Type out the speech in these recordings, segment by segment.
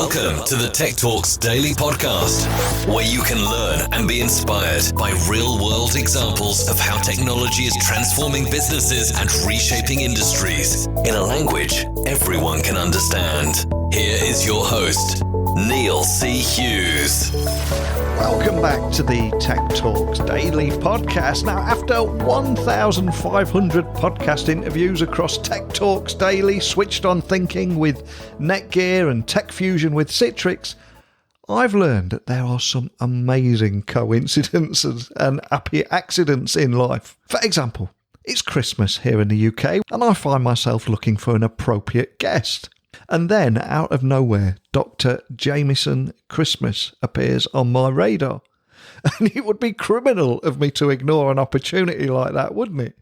Welcome to the Tech Talks Daily Podcast, where you can learn and be inspired by real-world examples of how technology is transforming businesses and reshaping industries in a language everyone can understand. Here is your host, Neil C. Hughes. Welcome back to the Tech Talks Daily Podcast. Now, after 1,500 podcast interviews across Tech Talks Daily, Switched On Thinking with Netgear and Tech Fusion with Citrix, I've learned that there are some amazing coincidences and happy accidents in life. For example, it's Christmas here in the UK and I find myself looking for an appropriate guest. And then, out of nowhere, Dr. Jameson Christmas appears on my radar. And it would be criminal of me to ignore an opportunity like that, wouldn't it?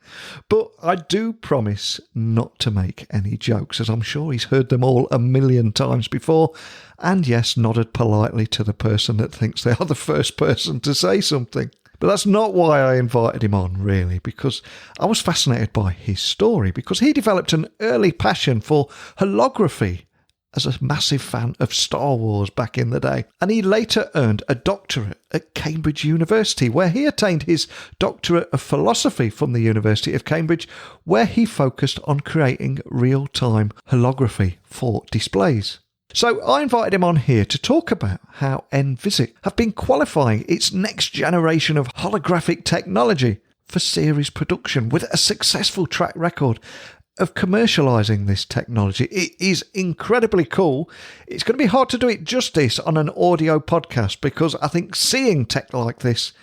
But I do promise not to make any jokes, as I'm sure he's heard them all a million times before. And yes, nodded politely to the person that thinks they are the first person to say something. But that's not why I invited him on, really, because I was fascinated by his story, because he developed an early passion for holography as a massive fan of Star Wars back in the day. And he later earned a doctorate at Cambridge University, where he attained his doctorate of philosophy from the University of Cambridge, where he focused on creating real-time holography for displays. So I invited him on here to talk about how Envisics have been qualifying its next generation of holographic technology for series production with a successful track record of commercializing this technology. It is incredibly cool. It's going to be hard to do it justice on an audio podcast because I think seeing tech like this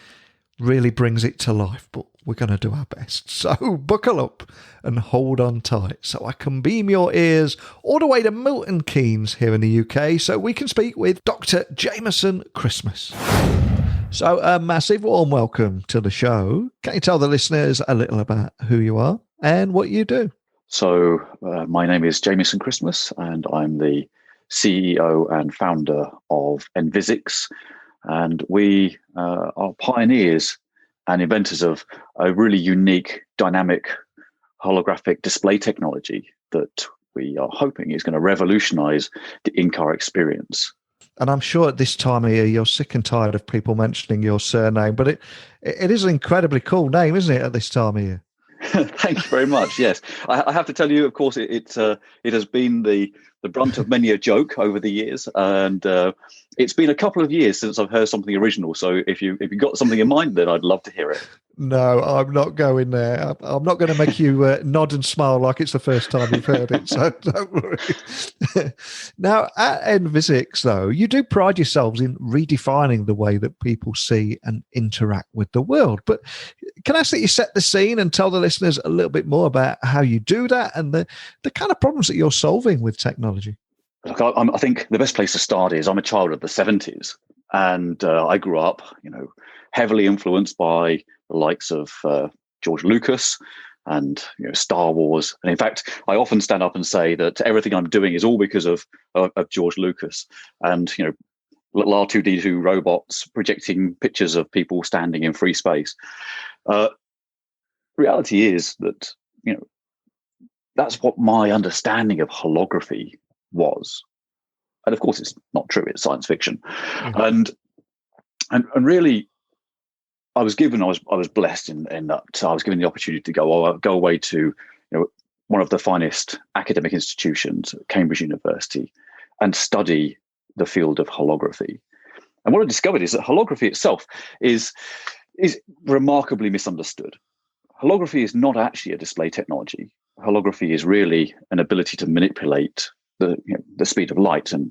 really brings it to life, but we're going to do our best. So buckle up and hold on tight so I can beam your ears all the way to Milton Keynes here in the UK so we can speak with Dr. Jameson Christmas. So a massive warm welcome to the show. Can you tell the listeners a little about who you are and what you do? So my name is Jameson Christmas and I'm the CEO and founder of Envisics. And we are pioneers and inventors of a really unique, dynamic, holographic display technology that we are hoping is going to revolutionize the InCar experience. And I'm sure at this time of year, you're sick and tired of people mentioning your surname, but it is an incredibly cool name, isn't it, at this time of year? Thank you very much. Yes, I have to tell you, of course, it has been the brunt of many a joke over the years, and it's been a couple of years since I've heard something original. So if you got something in mind, then I'd love to hear it. No, I'm not going there. I'm not going to make you nod and smile like it's the first time you've heard it. So don't worry. Now, at Envisics, though, you do pride yourselves in redefining the way that people see and interact with the world. But can I ask that you set the scene and tell the listeners a little bit more about how you do that and the kind of problems that you're solving with technology? Look, I think the best place to start is I'm a child of the 70s, and I grew up, heavily influenced by the likes of George Lucas and Star Wars. And in fact, I often stand up and say that everything I'm doing is all because of George Lucas and little R2D2 robots projecting pictures of people standing in free space. Reality is that that's what my understanding of holography was. And of course, it's not true. It's science fiction. Mm-hmm. And really, I was blessed in that I was given the opportunity to go away to one of the finest academic institutions, Cambridge University, and study the field of holography. And what I discovered is that holography itself is remarkably misunderstood. Holography is not actually a display technology. Holography is really an ability to manipulate the speed of light and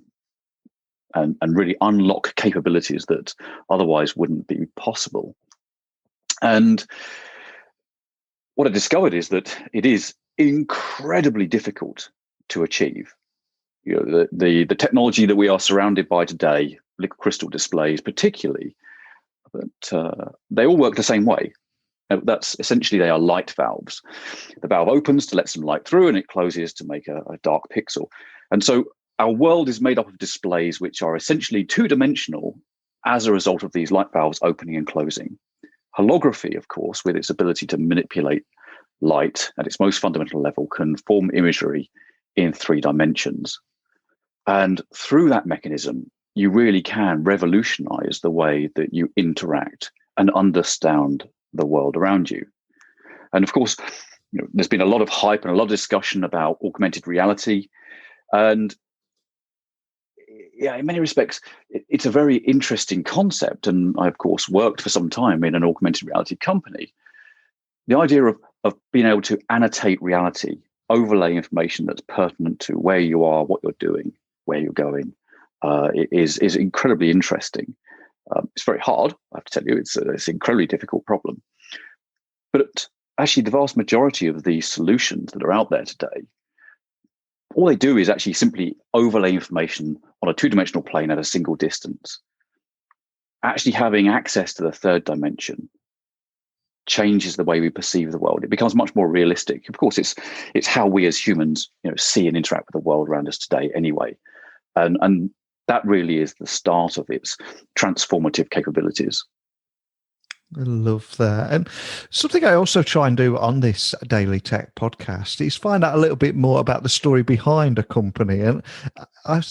really unlock capabilities that otherwise wouldn't be possible. And what I discovered is that it is incredibly difficult to achieve. The technology that we are surrounded by today, liquid crystal displays particularly, but they all work the same way. That's essentially, they are light valves. The valve opens to let some light through and it closes to make a dark pixel. And so our world is made up of displays which are essentially two-dimensional as a result of these light valves opening and closing. Holography, of course, with its ability to manipulate light at its most fundamental level, can form imagery in 3 dimensions. And through that mechanism, you really can revolutionize the way that you interact and understand the world around you. And of course, there's been a lot of hype and a lot of discussion about augmented reality. And yeah, in many respects, it's a very interesting concept. And I, of course, worked for some time in an augmented reality company. The idea of being able to annotate reality, overlay information that's pertinent to where you are, what you're doing, where you're going, is incredibly interesting. It's very hard, I have to tell you. It's an incredibly difficult problem. But actually, the vast majority of the solutions that are out there today, all they do is actually simply overlay information on a two-dimensional plane at a single distance. Actually having access to the third dimension changes the way we perceive the world. It becomes much more realistic. Of course, it's how we as humans, see and interact with the world around us today anyway. And that really is the start of its transformative capabilities. I love that. And something I also try and do on this Daily Tech podcast is find out a little bit more about the story behind a company. And I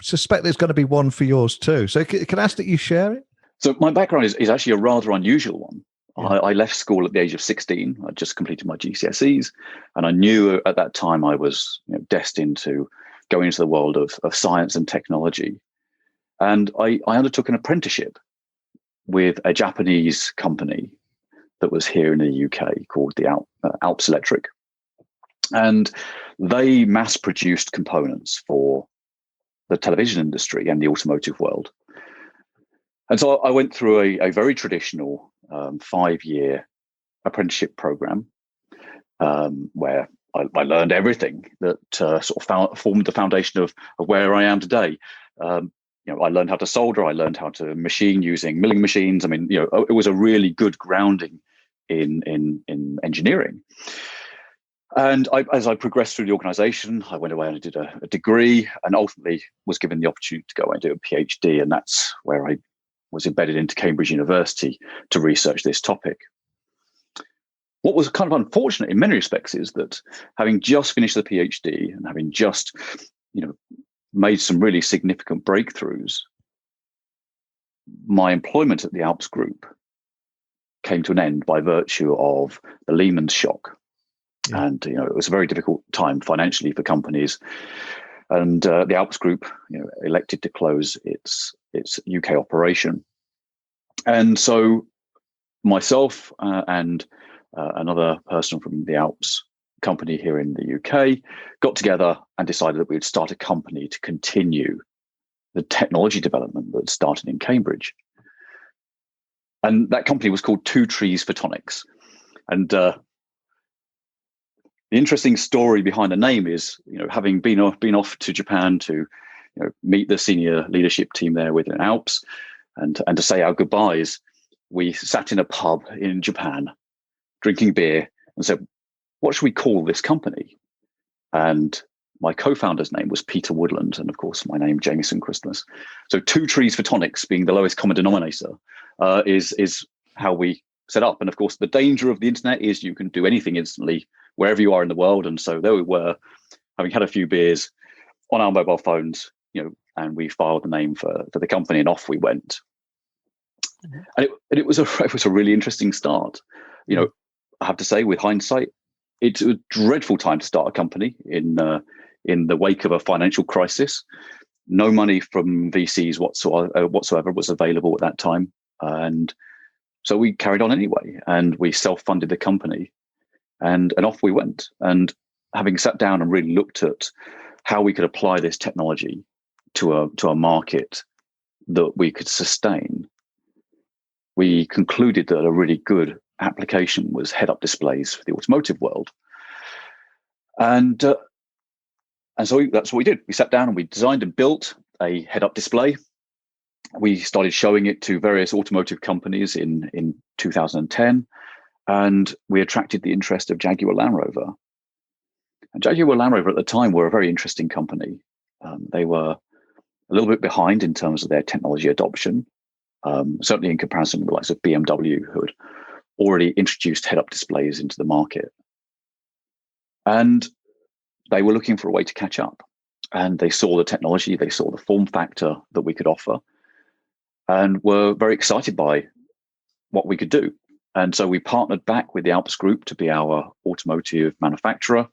suspect there's going to be one for yours too. So can I ask that you share it? So my background is actually a rather unusual one. Yeah. I left school at the age of 16. I just completed my GCSEs. And I knew at that time I was destined to go into the world of science and technology. And I undertook an apprenticeship with a Japanese company that was here in the UK called the Alps Electric. And they mass produced components for the television industry and the automotive world. And so I went through a very traditional 5-year apprenticeship program where I learned everything that sort of formed the foundation of where I am today. I learned how to solder. I learned how to machine using milling machines. I mean, it was a really good grounding in engineering. And as I progressed through the organization, I went away and I did a degree and ultimately was given the opportunity to go and do a PhD. And that's where I was embedded into Cambridge University to research this topic. What was kind of unfortunate in many respects is that having just finished the PhD and having just, made some really significant breakthroughs, my employment at the Alps Group came to an end by virtue of the Lehman shock. Yeah. And, it was a very difficult time financially for companies. And the Alps Group, elected to close its UK operation. And so myself and another person from the Alps company here in the UK got together and decided that we would start a company to continue the technology development that started in Cambridge. And that company was called Two Trees Photonics. And the interesting story behind the name is, having been off to Japan to meet the senior leadership team there within Alps and to say our goodbyes, we sat in a pub in Japan drinking beer and said, what should we call this company? And my co-founder's name was Peter Woodland, and of course my name Jameson Christmas. So Two Trees Photonics being the lowest common denominator is how we set up. And of course the danger of the internet is you can do anything instantly wherever you are in the world. And so there we were, having had a few beers on our mobile phones, and we filed the name for the company, and off we went. Mm-hmm. And it was a really interesting start. I have to say, with hindsight, it's a dreadful time to start a company in the wake of a financial crisis. No money from VCs whatsoever was available at that time. And so we carried on anyway, and we self-funded the company, and off we went. And having sat down and really looked at how we could apply this technology to a market that we could sustain, we concluded that a really good application was head-up displays for the automotive world. And so that's what we did. We sat down and we designed and built a head-up display. We started showing it to various automotive companies in 2010, and we attracted the interest of Jaguar Land Rover. And Jaguar Land Rover at the time were a very interesting company. They were a little bit behind in terms of their technology adoption, certainly in comparison with the likes of BMW, who had already introduced head-up displays into the market. And they were looking for a way to catch up. and they saw the technology, they saw the form factor that we could offer, and were very excited by what we could do. And so we partnered back with the Alps Group to be our automotive manufacturer.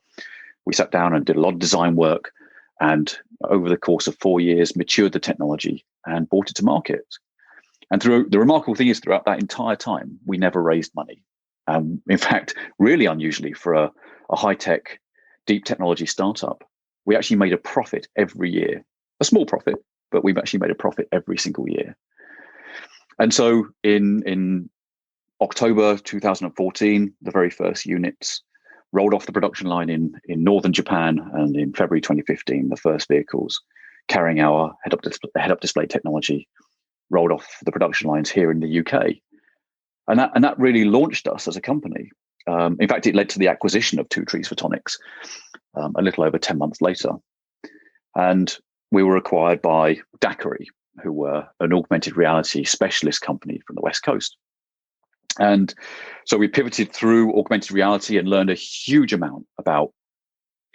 We sat down and did a lot of design work, and over the course of 4 years, matured the technology and brought it to market. And the remarkable thing is, throughout that entire time, we never raised money. In fact, really unusually for a high-tech, deep technology startup, we actually made a profit every year. A small profit, but we've actually made a profit every single year. And so in October 2014, the very first units rolled off the production line in northern Japan, and in February 2015, the first vehicles carrying our head-up display technology rolled off the production lines here in the UK. And that really launched us as a company. In fact, it led to the acquisition of Two Trees Photonics a little over 10 months later. And we were acquired by Daiquiri, who were an augmented reality specialist company from the West Coast. And so we pivoted through augmented reality and learned a huge amount about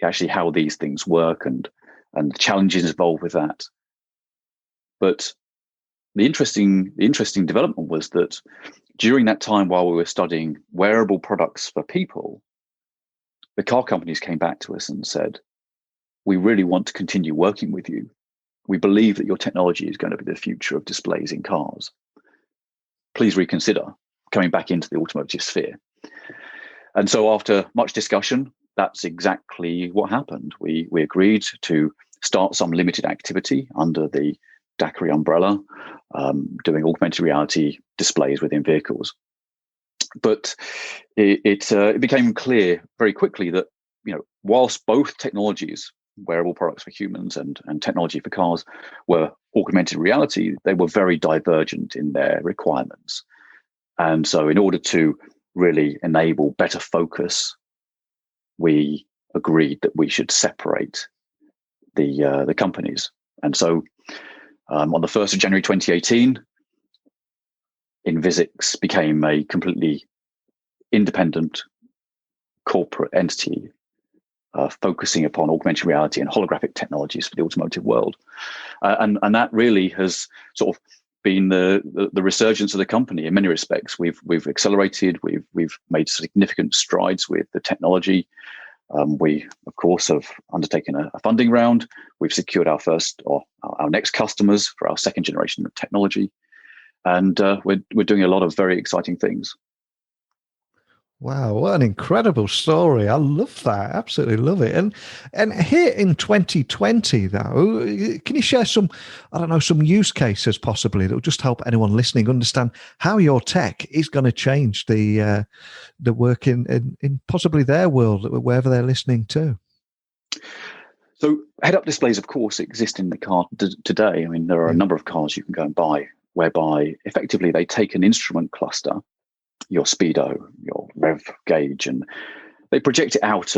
actually how these things work and the challenges involved with that. But the interesting development was that during that time, while we were studying wearable products for people, the car companies came back to us and said, "We really want to continue working with you. We believe that your technology is going to be the future of displays in cars. Please reconsider coming back into the automotive sphere." And so after much discussion, that's exactly what happened. We agreed to start some limited activity under the Daiquiri umbrella, doing augmented reality displays within vehicles. But it became clear very quickly that, whilst both technologies, wearable products for humans and technology for cars, were augmented reality, they were very divergent in their requirements. And so in order to really enable better focus, we agreed that we should separate the companies. And so on the 1st of January 2018, Envisics became a completely independent corporate entity focusing upon augmented reality and holographic technologies for the automotive world. And that really has sort of been the resurgence of the company in many respects. We've accelerated, we've made significant strides with the technology. We, of course, have undertaken a funding round. We've secured our next customers for our second generation of technology. And we're doing a lot of very exciting things. Wow, what an incredible story. I love that. Absolutely love it. And here in 2020, though, can you share some use cases possibly that will just help anyone listening understand how your tech is going to change the work in possibly their world, wherever they're listening to? So head-up displays, of course, exist in the car today. I mean, there are a number of cars you can go and buy whereby effectively they take an instrument cluster, your speedo, your rev gauge, and they project it out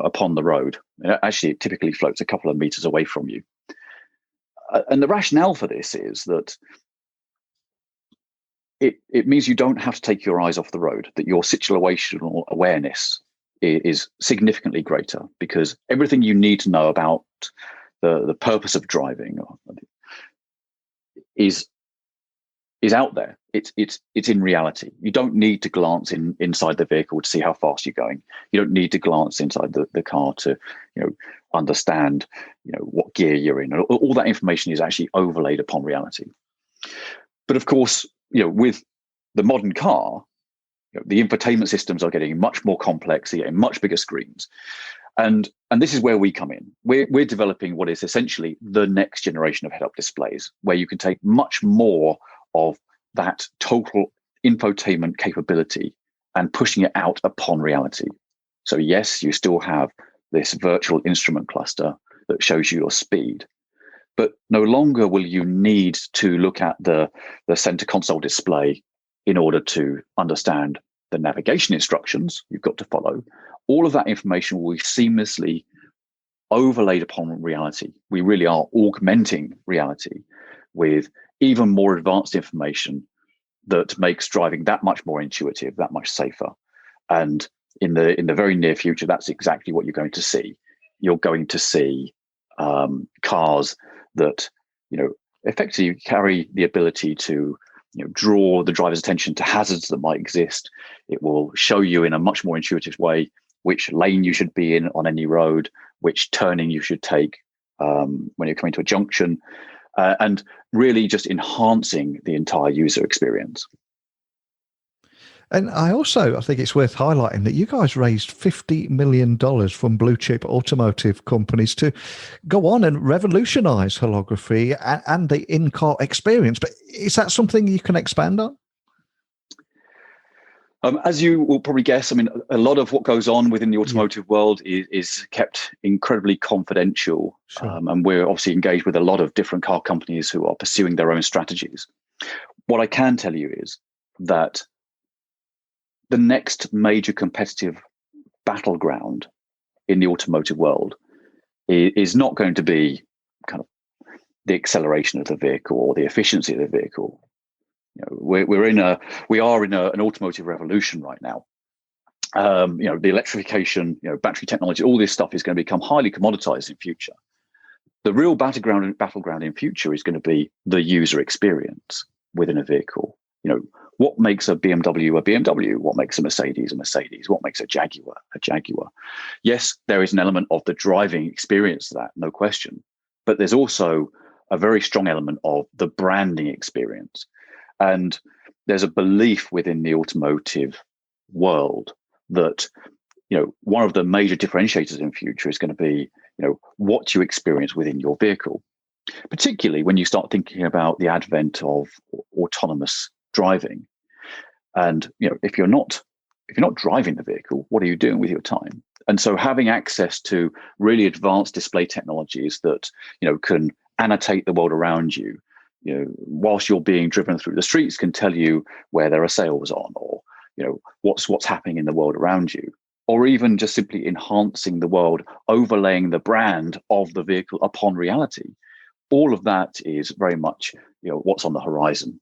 upon the road. Actually, it typically floats a couple of meters away from you. And the rationale for this is that it means you don't have to take your eyes off the road, that your situational awareness is significantly greater, because everything you need to know about the purpose of driving is out there. It's in reality. You don't need to glance inside the vehicle to see how fast you're going. You don't need to glance inside the car to understand what gear you're in. All that information is actually overlaid upon reality. But of course, with the modern car, the infotainment systems are getting much more complex. They're getting much bigger screens. And this is where we come in. We're developing what is essentially the next generation of head-up displays, where you can take much more of that total infotainment capability and pushing it out upon reality. So yes, you still have this virtual instrument cluster that shows you your speed, but no longer will you need to look at the center console display in order to understand the navigation instructions you've got to follow. All of that information will be seamlessly overlaid upon reality. We really are augmenting reality with even more advanced information that makes driving that much more intuitive, that much safer. And in the very near future, that's exactly what you're going to see. You're going to see cars that, effectively carry the ability to, draw the driver's attention to hazards that might exist. It will show you in a much more intuitive way which lane you should be in on any road, which turning you should take when you're coming to a junction, and really just enhancing the entire user experience. And I think it's worth highlighting that you guys raised $50 million from blue chip automotive companies to go on and revolutionize holography and the in-car experience. But is that something you can expand on? As you will probably guess, a lot of what goes on within the automotive world is kept incredibly confidential. Sure. And we're obviously engaged with a lot of different car companies who are pursuing their own strategies. What I can tell you is that the next major competitive battleground in the automotive world is not going to be kind of the acceleration of the vehicle or the efficiency of the vehicle. We are in an automotive revolution right now. The electrification, battery technology, all this stuff is going to become highly commoditized in future. The real battleground in future is going to be the user experience within a vehicle. What makes a BMW a BMW? What makes a Mercedes a Mercedes? What makes a Jaguar a Jaguar? Yes, there is an element of the driving experience to that, no question. But there's also a very strong element of the branding experience. And there's a belief within the automotive world that, one of the major differentiators in future is going to be, what you experience within your vehicle, particularly when you start thinking about the advent of autonomous driving. And if you're not driving the vehicle, what are you doing with your time? And so having access to really advanced display technologies that can annotate the world around you, whilst you're being driven through the streets, can tell you where there are sales on, or what's happening in the world around you, or even just simply enhancing the world, overlaying the brand of the vehicle upon reality. All of that is very much what's on the horizon.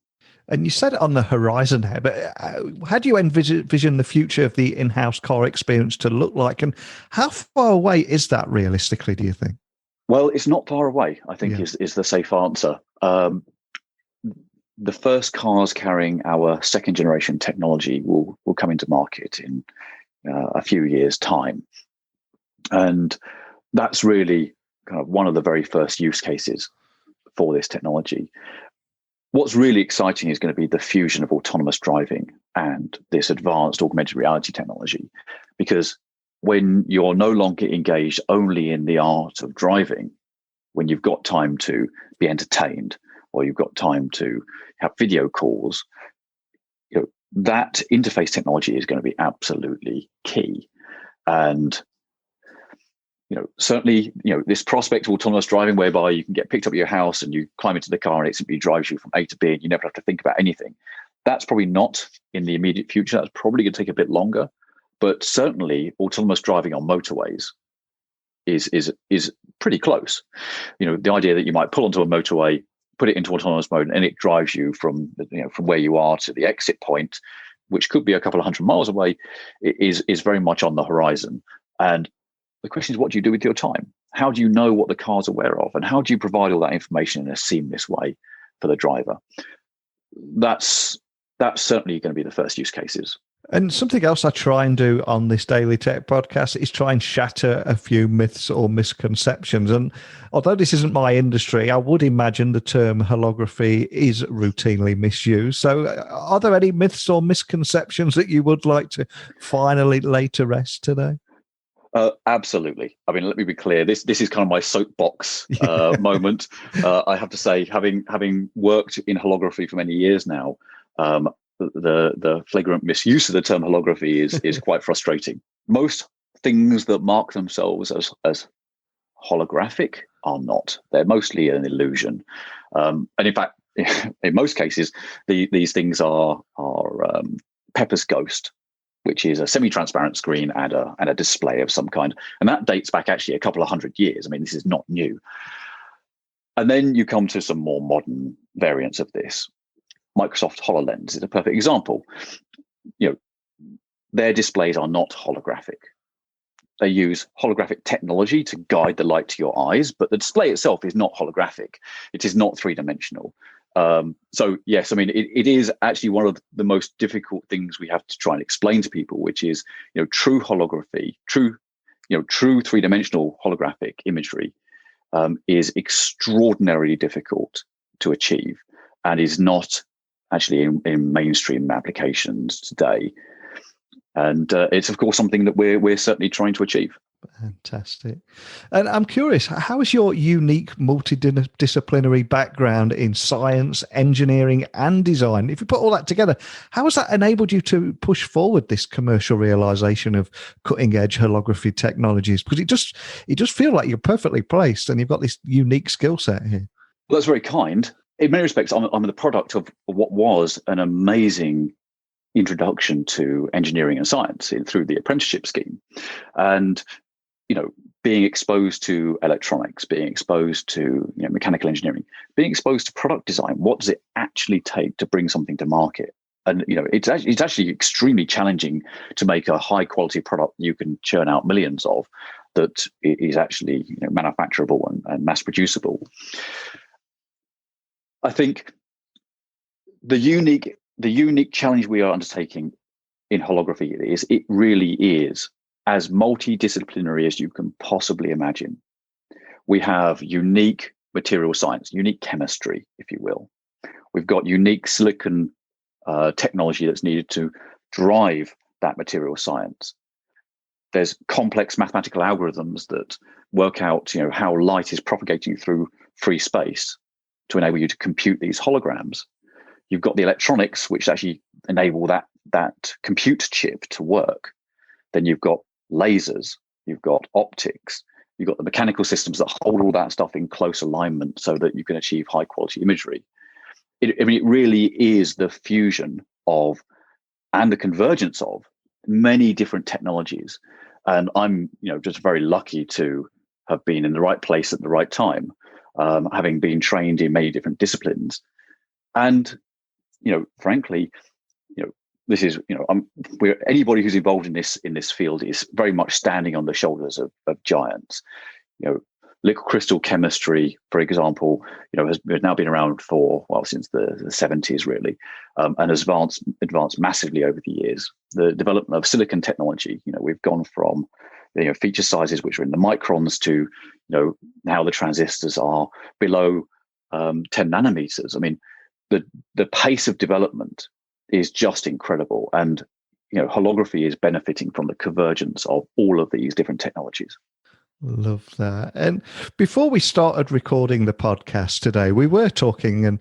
And you said it on the horizon here, but how do you envision the future of the in-house car experience to look like? And how far away is that realistically, do you think? Well, it's not far away, I think, is the safe answer. The first cars carrying our second generation technology will come into market in a few years' time. And that's really kind of one of the very first use cases for this technology. What's really exciting is going to be the fusion of autonomous driving and this advanced augmented reality technology, because when you're no longer engaged only in the art of driving, when you've got time to be entertained or you've got time to have video calls, that interface technology is going to be absolutely key. And certainly, this prospect of autonomous driving whereby you can get picked up at your house and you climb into the car and it simply drives you from A to B and you never have to think about anything. That's probably not in the immediate future. That's probably going to take a bit longer. But certainly, autonomous driving on motorways is pretty close. The idea that you might pull onto a motorway, put it into autonomous mode, and it drives you from where you are to the exit point, which could be a couple of 100 miles away, is very much on the horizon. And the question is, what do you do with your time? How do you know what the car's aware of? And how do you provide all that information in a seamless way for the driver? That's certainly going to be the first use cases. And something else I try and do on this Daily Tech podcast is try and shatter a few myths or misconceptions. And although this isn't my industry, I would imagine the term holography is routinely misused. So are there any myths or misconceptions that you would like to finally lay to rest today? Absolutely. Let me be clear. This is kind of my soapbox moment. I have to say, having worked in holography for many years now, the flagrant misuse of the term holography is quite frustrating. Most things that mark themselves as holographic are not. They're mostly an illusion. And in fact, in most cases, these things are Pepper's Ghost, which is a semi-transparent screen and a display of some kind. And that dates back actually a couple of 100 years. This is not new. And then you come to some more modern variants of this. Microsoft HoloLens is a perfect example. Their displays are not holographic. They use holographic technology to guide the light to your eyes, but the display itself is not holographic. It is not three-dimensional. So yes, I mean, it is actually one of the most difficult things we have to try and explain to people, which is, true holography, true three-dimensional holographic imagery is extraordinarily difficult to achieve and is not actually in mainstream applications today. And it's, of course, something that we're certainly trying to achieve. Fantastic. And I'm curious, how is your unique multidisciplinary background in science, engineering, and design, if you put all that together, how has that enabled you to push forward this commercial realization of cutting-edge holography technologies? Because it just feels like you're perfectly placed and you've got this unique skill set here. Well, that's very kind. In many respects, I'm the product of what was an amazing introduction to engineering and science through the apprenticeship scheme. And being exposed to electronics, being exposed to mechanical engineering, being exposed to product design. What does it actually take to bring something to market? And it's actually extremely challenging to make a high quality product you can churn out millions of that is actually manufacturable and mass producible. I think the unique challenge we are undertaking in holography is it really is as multidisciplinary as you can possibly imagine. We have unique material science, unique chemistry, if you will. We've got unique silicon technology that's needed to drive that material science. There's complex mathematical algorithms that work out, how light is propagating through free space to enable you to compute these holograms. You've got the electronics, which actually enable that compute chip to work. Then you've got lasers, you've got optics, you've got the mechanical systems that hold all that stuff in close alignment so that you can achieve high quality imagery. It really is the fusion of and the convergence of many different technologies. And I'm, just very lucky to have been in the right place at the right time, having been trained in many different disciplines. And, frankly, this is, anybody who's involved in this field is very much standing on the shoulders of giants. Liquid crystal chemistry, for example, has now been around since the 70s, really, and has advanced massively over the years. The development of silicon technology, we've gone from feature sizes which are in the microns to now the transistors are below 10 nanometers. I mean, the pace of development is just incredible, and holography is benefiting from the convergence of all of these different technologies. Love that. And before we started recording the podcast today, we were talking and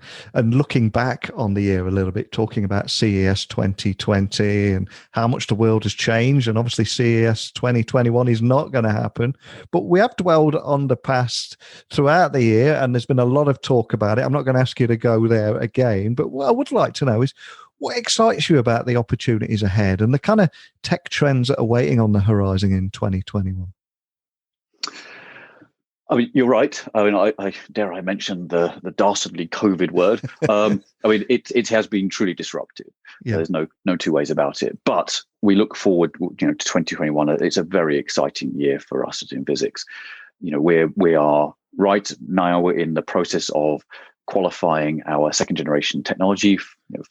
looking back on the year a little bit, talking about CES 2020 and how much the world has changed. And obviously CES 2021 is not going to happen, but we have dwelled on the past throughout the year, and there's been a lot of talk about it. I'm not going to ask you to go there again, but what I would like to know is what excites you about the opportunities ahead and the kind of tech trends that are waiting on the horizon in 2021? I mean, you're right. I mean, I dare I mention the dastardly COVID word. I mean, it has been truly disruptive. Yeah. There's no two ways about it. But we look forward, to 2021. It's a very exciting year for us at Envisics. We are right now. We're in the process of qualifying our second generation technology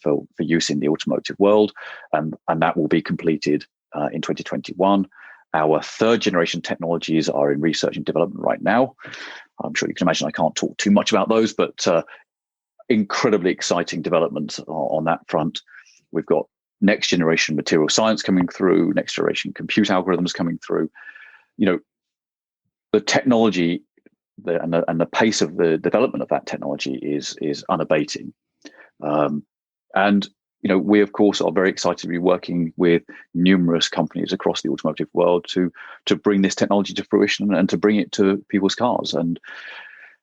for use in the automotive world, and that will be completed in 2021. Our third generation technologies are in research and development right now. I'm sure you can imagine I can't talk too much about those, but incredibly exciting developments on that front. We've got next generation material science coming through, next generation compute algorithms coming through. The technology and the pace of the development of that technology is unabating. And we, of course, are very excited to be working with numerous companies across the automotive world to bring this technology to fruition and to bring it to people's cars. And,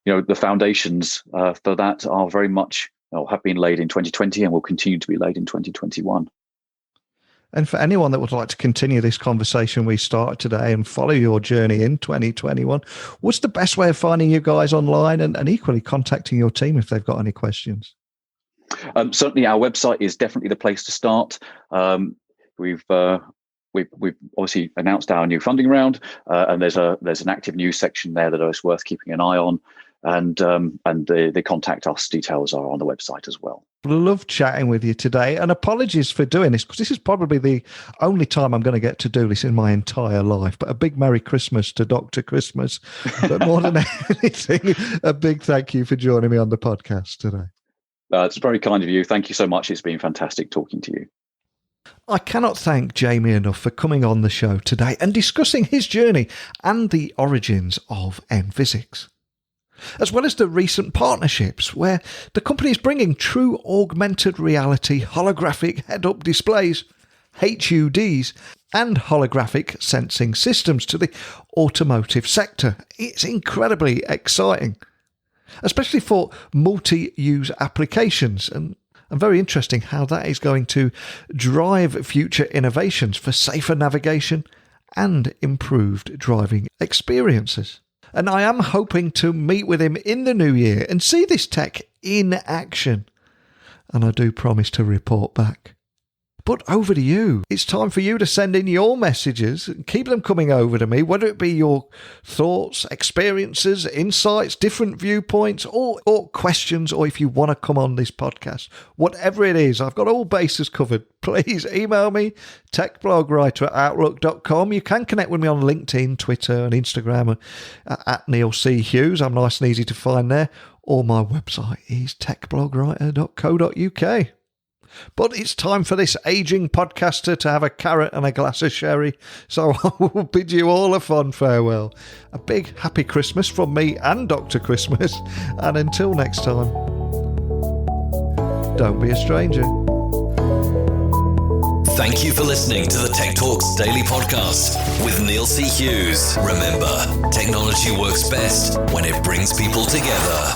the foundations for that are very much have been laid in 2020 and will continue to be laid in 2021. And for anyone that would like to continue this conversation we started today and follow your journey in 2021, what's the best way of finding you guys online and equally contacting your team if they've got any questions? Certainly, our website is definitely the place to start. We've we've obviously announced our new funding round, and there's an active news section there that is worth keeping an eye on. And the contact us details are on the website as well. Love chatting with you today, and apologies for doing this, because this is probably the only time I'm going to get to do this in my entire life. But a big Merry Christmas to Dr. Christmas. But more than anything, a big thank you for joining me on the podcast today. It's very kind of you. Thank you so much. It's been fantastic talking to you. I cannot thank Jamie enough for coming on the show today and discussing his journey and the origins of Envisics, as well as the recent partnerships where the company is bringing true augmented reality holographic head-up displays, HUDs, and holographic sensing systems to the automotive sector. It's incredibly exciting, especially for multi-use applications, and very interesting how that is going to drive future innovations for safer navigation and improved driving experiences. And I am hoping to meet with him in the new year and see this tech in action. And I do promise to report back. But over to you. It's time for you to send in your messages and keep them coming over to me, whether it be your thoughts, experiences, insights, different viewpoints, or questions, or if you want to come on this podcast. Whatever it is, I've got all bases covered. Please email me, techblogwriter@outlook.com. You can connect with me on LinkedIn, Twitter and Instagram at Neil C. Hughes. I'm nice and easy to find there. Or my website is techblogwriter.co.uk. But it's time for this ageing podcaster to have a carrot and a glass of sherry, so I will bid you all a fond farewell. A big happy Christmas from me and Dr. Christmas, and until next time, don't be a stranger. Thank you for listening to the Tech Talks Daily Podcast with Neil C. Hughes. Remember, technology works best when it brings people together.